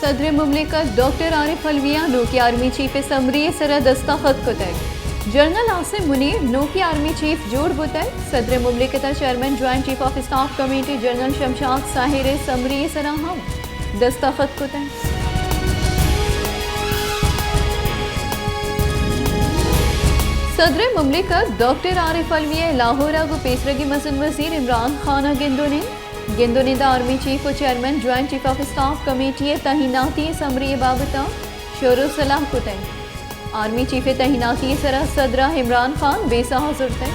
सदर मुमलिकत डॉक्टर आरिफ अलविया नो की आर्मी चीफ समरी सरा दस्तखत कुतै जनरल आसिम मुनीर नो की आर्मी चीफ जोड़ बुतै सदर मुमलिकत chairman joint chief of staff committee general Shamshad Sahir summary सरा हम दस्तखत कुतै सदर मुमलिकत डॉक्टर आरिफ अलविया लाहौर गु पेसरगी मसन वजीर इमरान खान गिंदोने द आर्मी चीफ और chairman joint chief of staff committee तहीनाती समरी बाबता शोर सलाह कुतै आर्मी चीफ तहीनाती सरा सदरा इमरान खान बेसा जुरते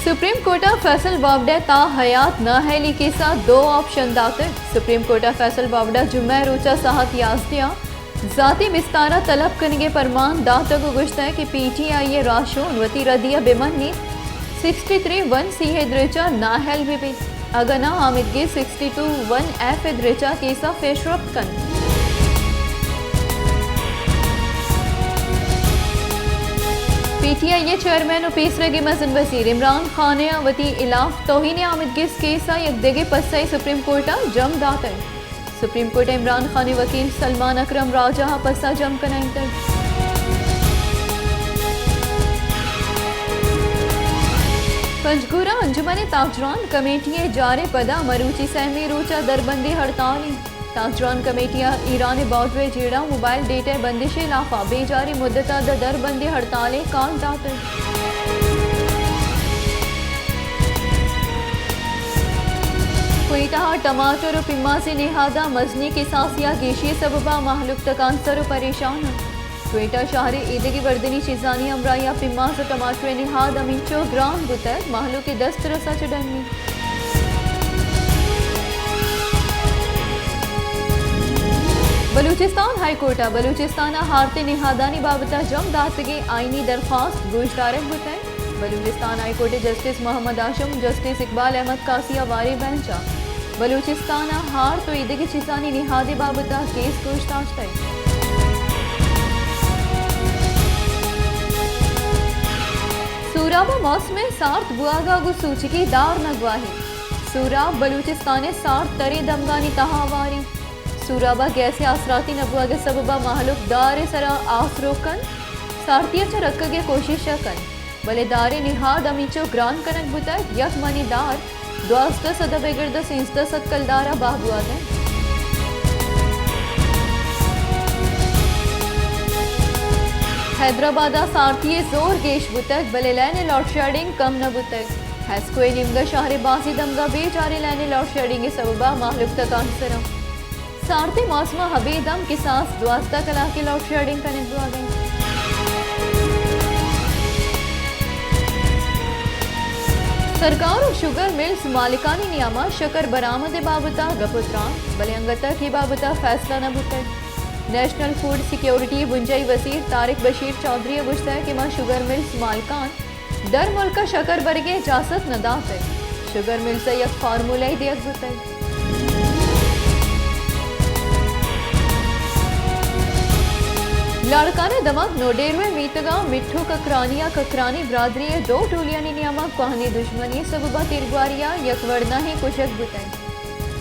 सुप्रीम कोर्टा फैसल बावडा ता हयात न हैली के साथ दो ऑप्शन दाते सुप्रीम कोर्टा फैसल बावडा जुम्मे रोचा साहत याजदिया जाती बिस्तारा तलब कनगे परमान दात को गुश्त है कि PTI राशो वती रदिया बेमनी 63-1 सी द्रिचा नाहल भी अगना हामिदगी 62-1 एफ द्रिचा केसा फेशरफ कन PTI चेयरमैन और पेसरगी मजन वजीर इमरान खान वती इलाफ तोहिन आमिदगी केसा यकदेगे पस्साई सुप्रीम कोर्टा जम दात है सुप्रीम कोर्ट इमरान खान वकील सलमान अकरम राजा पसा जम कनाइंटर पंजगुरा अंजुमन ताजरान कमेटी जारे पदा मरूची सहमी रोचा दरबंदी हड़ताली ताजरान कमेटिया ईरान बॉर्डर जेड़ा मोबाइल डेटा बंदिश लाफा बेजारी मुद्दता दरबंदी हड़तालें कान दातर कोयटा टमाटर और पिम्मा से निहादा मजनी के सासिया गेशी सबबा महलुक तकांसर परेशान कोयटा शहर ईदगी वर्दनी चिजानी अमराया पिम्मा से टमाटर निहाद अमीचो ग्राम बुतर महलुक के 10 रसा चढ़नी बलूचिस्तान हाई कोर्टा बलूचिस्तान हारते निहादानी बाबता जम दातगे आईनी दरख्वास्त गोशदारक बुतर Balochistan high court justice Mohammad Hashim justice Iqbal Ahmed कासिया वारी बेंचा बलूचिस्तान हार तो ईदगी चिसानी निहादे बाबता केस पूछताछ तय सूराबा मौसम सार्थ बुआगा गु सूचिकी दार नगवाही सूराब बलूचिस्तान सार्थ तरे दमगानी तहावारी सूराबा गैसे आसराती नबुआगे सबबा महलुक दारे सरा आसरोकन सार्थिया च रखगे कोशिश कन भले दारे निहाद अमीचो ग्रान कनक बुता यक मनी दार द्वास्त सदा बेगर्द सिंस्त सत्कलदारा बाहुआ है हैदराबादा सारथी जोर गेश बुतक भले लैने लॉर्ड शेडिंग कम न बुतक हैस्कोए निमगा शहर बासी दमगा बेचारे लैने लॉर्ड शेडिंग के सबबा माहलुक तक आंसरा सारथी मौसमा हबीदम के साथ द्वास्ता कला के लॉर्ड शेडिंग कनेक्ट हुआ गई सरकार और शुगर मिल्स मालिकानी नियामा शकर बरामद बाबता गपुत्रान बलियंगता की बाबता फैसला न बुतक नेशनल फूड सिक्योरिटी बुंजई वजीर तारिक बशीर चौधरी गुश्ता है कि मां शुगर मिल्स मालिकान दर मुल्क शकर बरगे इजाजत न दात है शुगर मिल्स यक फार्मूला दियक बुतक लाड़काने दमक नोडेरवे मीतगा मिठू ककरानी बरादरी दो टोलियानी नियामा कहानी दुश्मनी सबबा तिरगवारिया यकवर्ना ही कुशक बुतक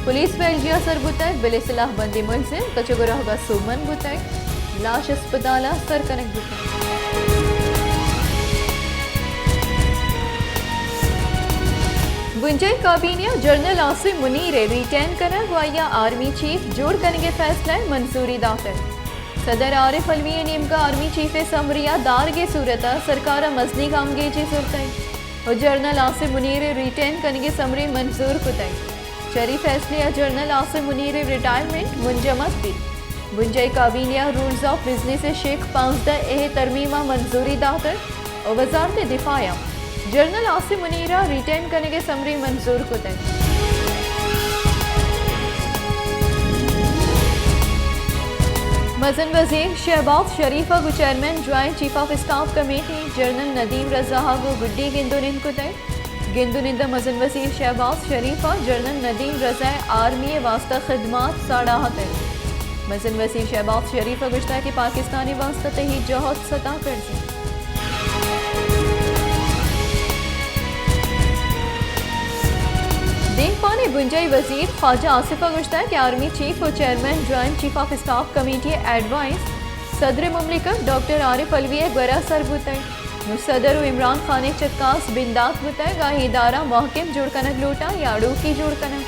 पुलिस बेल्जिया सर बुतक बिले सलाह बंदी मुलजिम कचगुराहगा सुमन बुतक लाश अस्पताला सर कनक बुतक बुंजई काबीनिया जनरल आसिम मुनीर रिटेन कनक वाया आर्मी चीफ जोड़ कनगे फैसला मंजूरी दाखिल सदर आरिफ अलविया नेमका आर्मी चीफ समरिया दार के सूरत सरकार मजनी कामगे ची सुरत और जनरल आसिम मुनीर रिटेन कनगे समरी मंजूर कुतई चरी फैसले जनरल आसिम मुनीर रिटायरमेंट मुंजमत भी बुंजई काबीनिया रूल्स ऑफ बिजनेस शेख 15 तरमीमा मंजूरी दाखिल और वजारत दिफाया जनरल आसिम मुनीरा रिटेन कनगे समरी मंजूर कुतई मजन वजीर शहबाज शरीफा गु chairman joint chief of staff committee general Nadeem Raza गु गुड्डी गिंदुनिन कुतई गिंदुनिंद मजन वजीर शहबाज शरीफा जनरल नदीम रजा आर्मी वास्ता खिदमात साड़ाहत है मजन वजीर शहबाज शरीफा गुश्ता कि पाकिस्तानी वास्ता तही जहद सता कर दी बुंजई वजीर ख्वाजा आसिफा गुश्ता कि आर्मी चीफ और chairman joint chief of staff committee advice सदर मुमलिकत डॉक्टर आरिफ अलवी गरा सर बुतई सदर इमरान खान चक्कास बिंदात बुतई गाही इदारा महकम जुड़ कनक लूटा याड़ू की जुड़ कनक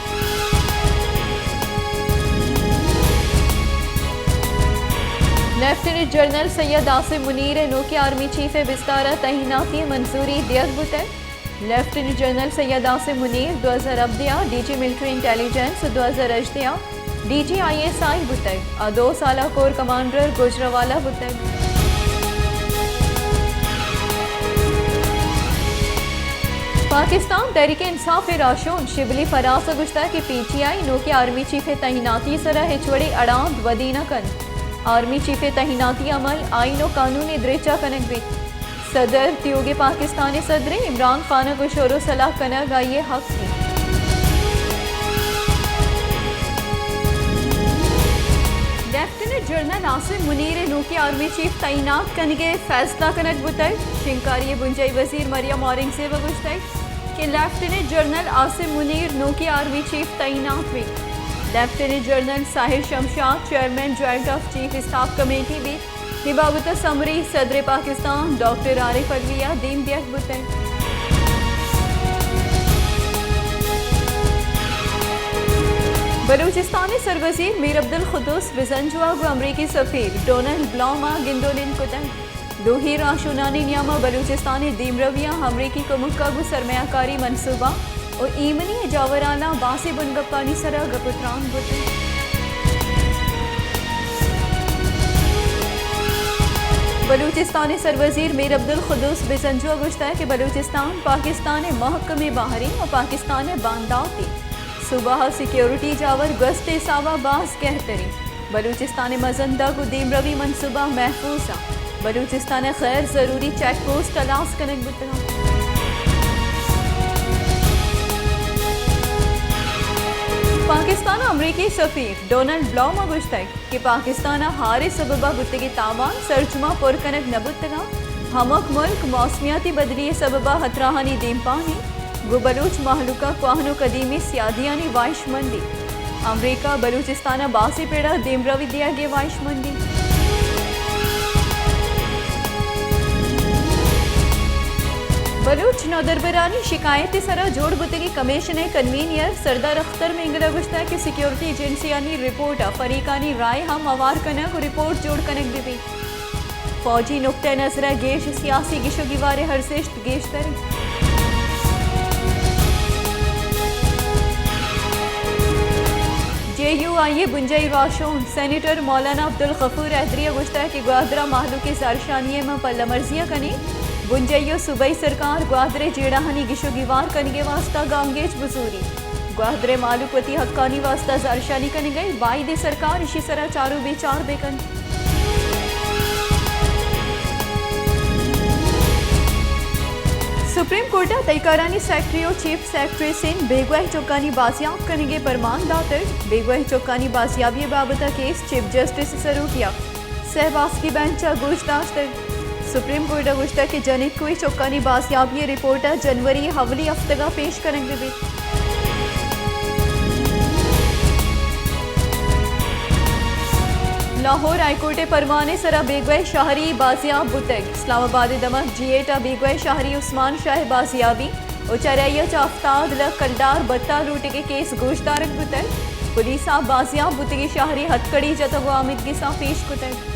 लेफ्टिनेंट जनरल सैयद आसिम मुनीर नो की आर्मी चीफ विस्तारा तैनाती मंजूरी दियत बुतई लेफ्टिनेंट जनरल सैयद आसिम मुनीर 2000 अब्दिया डीजी मिलिट्री इंटेलिजेंस 2000 अजदिया डीजी ISI बुतई 2 साला कोर कमांडर गुजरावाला बुतई पाकिस्तान तहरीक इंसाफ राशोन शिबली फरास गुश्ता के PTI नो की आर्मी चीफ तैनाती सरा हिचवड़ी अड़ांद वदीना कन आर्मी चीफ तैनाती अमल आइन और कानूनी द्रेचा कनक भी सदर त्योगे पाकिस्तानी सदर इमरान खान को शोरो सलाह कनक आइए हक की लेफ्टिनेंट जनरल आसिम मुनीर नो की आर्मी चीफ तैनात कनगे फैसला कनक बुतई शिंकारी बुंजई वजीर मरियम औरंगजेब गुश्तई कि लेफ्टिनेंट जनरल आसिम मुनीर नो की आर्मी चीफ तैनात हुई lieutenant general Sahir Shamshad chairman joint of chief staff committee भी हिबाबत समरी सदर पाकिस्तान डॉक्टर आरिफ अलविया दीन दियत बुतई बलूचिस्तानी सरवजीर मीर अब्दुल खुदूस बिजंजुआ को अमरीकी सफीर डोनाल्ड ब्लॉमा गिंदोलिन कुतन दो ही राशुनानी नियामा बलूचिस्तानी दीमरविया अमरीकी को मुक्का गु सरमायाकारी मनसूबा और ईमनी जावराना बासी बुनगप्पानी सरा गपुत्रान बुते बलूचिस्तानी सरवजीर मीर अब्दुल खुदूस बिजंजुआ गुश्ता है कि बलूचिस्तान पाकिस्तान महकमे बाहरी और पाकिस्तान बांदावती सुबह सिक्योरिटी जावर गश्त सावा बास कहतरी बलूचिस्तान मजंदा को दीमरवी मनसूबा महफूजा बलूचिस्तान खैर ज़रूरी चेक पोस्ट तलाश कनक बुतरा पाकिस्तान अमरीकी सफीर डोनाल्ड ब्लॉमा गुश्ता कि पाकिस्तान हारे सबबा बुतगी तावान सरजुमा पुरकनक नबुतगा हमक मुल्क मौसमियाती बदली सबबा हतराहानी दीमपानी गु बलूच महलुका क्वाहनो कदीमी सियादियानी वाइशमंदी अमरीका बलूचिस्तान बासी पेड़ा दीमरवी दिया गे वाइशमंदी बलूच नौदरबरानी शिकायती सरा जोड़ बुतगी कमिश्नर कन्वीनियर सरदार अख्तर में इंगला गुश्ता कि सिक्योरिटी एजेंसियानी रिपोर्ट फरीकानी राय हम अवार कनक और रिपोर्ट जोड़ कनक भी फौजी नुक्ता नजरा गेश सियासी गिशोगिवारे हरसेश्त गेश तरी JUIA बुंजई राशोन सेनेटर मौलाना अब्दुल गफूर हैदरिया गुश्ता कि ग्वादरा महलू के सारशानिये में पल्ला मर्जिया कनी बुंजइयो सूबाई सरकार ग्वादरे जेड़ाहनी गिशोगिवार कनगे वास्ता गामगेज बजूरी ग्वादरे मालूकवती हक्कानी वास्ता जारशानी कन गई वाइदे सरकार इसी सरा चारू बेचार बेकन सुप्रीम कोर्ट तैकारानी सेक्रेटरी और चीफ सेक्रेटरी सिंह बेगवाह चौकानी बाजियाब कनेगे परमान दातर बेगवाह चौकानी बाजियाबी बाबता केस चीफ जस्टिस सरू किया सहबास की बेंच गोश्ताश्त सुप्रीम कोर्ट गुश्ता के जनित कोई चौकानी बाजियाबी रिपोर्ट जनवरी हवली हफ्तगा पेश करेंगे भी लाहौर हाईकोर्ट परवाने सरा बेगवाह शाहरी बाजियाब बुतग इस्लामाबाद दमक जिएटा बेगवाह शाहरी उस्मान शाह बाजियाबी और चरैया चाफ्ताद ल कलदार बत्ता रूट के केस गोश्तारक बुतग पुलिस बाजियाब बुतगी शाहरी हथकड़ी जतगो आमिदगी सा पेश कुतग